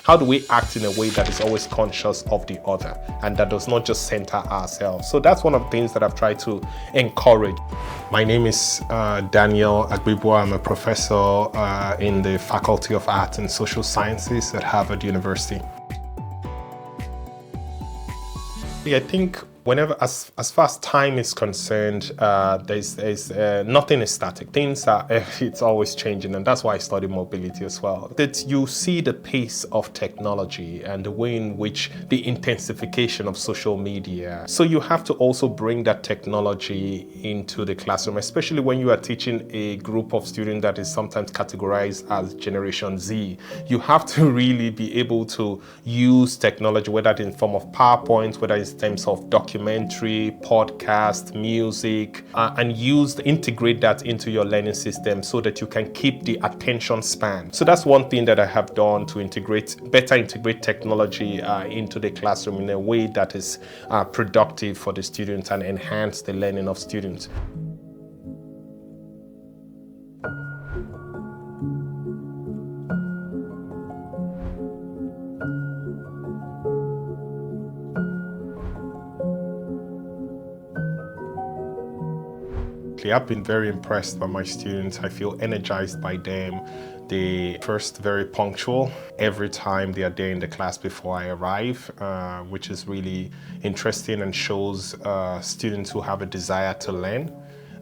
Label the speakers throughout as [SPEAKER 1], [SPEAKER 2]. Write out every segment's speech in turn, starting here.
[SPEAKER 1] How do we act in a way that is always conscious of the other and that does not just center ourselves? So that's one of the things that I've tried to encourage. My name is Daniel Agbiboa. I'm a professor in the Faculty of Arts and Social Sciences at Harvard University. I think whenever, as far as time is concerned, there's nothing is static. Things are, it's always changing, and that's why I study mobility as well. That you see the pace of technology and the way in which the intensification of social media. So you have to also bring that technology into the classroom, especially when you are teaching a group of students that is sometimes categorized as Generation Z. You have to really be able to use technology, whether it's in form of PowerPoint, whether it's in terms of documentary, podcast, music, and integrate that into your learning system so that you can keep the attention span. So that's one thing that I have done to better integrate technology into the classroom in a way that is productive for the students and enhance the learning of students. I've been very impressed by my students. I feel energized by them. They first very punctual every time they are there in the class before I arrive, which is really interesting and shows students who have a desire to learn.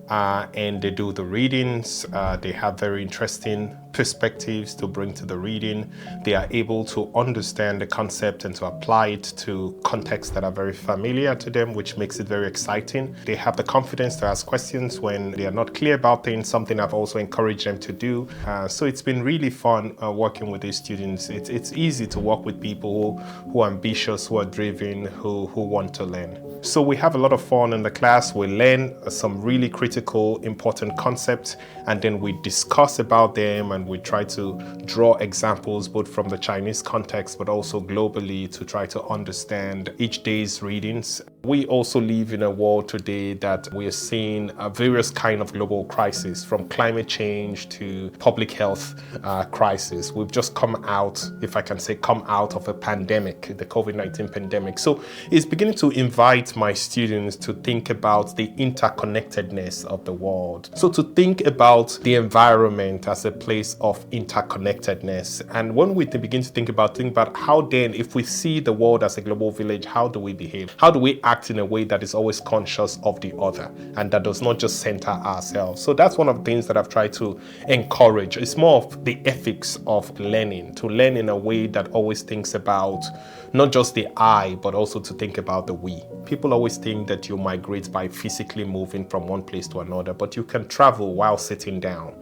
[SPEAKER 1] And they do the readings. They have very interesting perspectives to bring to the reading. They are able to understand the concept and to apply it to contexts that are very familiar to them, which makes it very exciting. They have the confidence to ask questions when they are not clear about things, something I've also encouraged them to do. So it's been really fun working with these students. It's easy to work with people who are ambitious, who are driven, who want to learn. So we have a lot of fun in the class. We learn some really critical, important concepts, and then we discuss about them, and we try to draw examples both from the Chinese context but also globally to try to understand each day's readings. We also live in a world today that we are seeing various kinds of global crises, from climate change to public health crisis. We've just come out, if I can say, of a pandemic, the COVID-19 pandemic. So it's beginning to invite my students to think about the interconnectedness of the world. So to think about the environment as a place of interconnectedness. And when we begin to think about how then, if we see the world as a global village, how do we behave? How do we act in a way that is always conscious of the other and that does not just center ourselves? So that's one of the things that I've tried to encourage. It's more of the ethics of learning, to learn in a way that always thinks about not just the I, but also to think about the we. People always think that you migrate by physically moving from one place to another, but you can travel while sitting down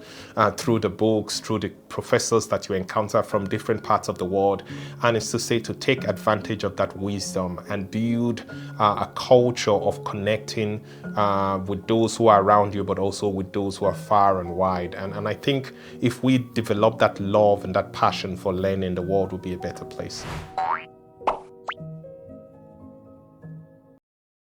[SPEAKER 1] through the books, through the professors that you encounter from different parts of the world. And it's to say to take advantage of that wisdom and build a culture of connecting with those who are around you, but also with those who are far and wide. And I think if we develop that love and that passion for learning, the world will be a better place.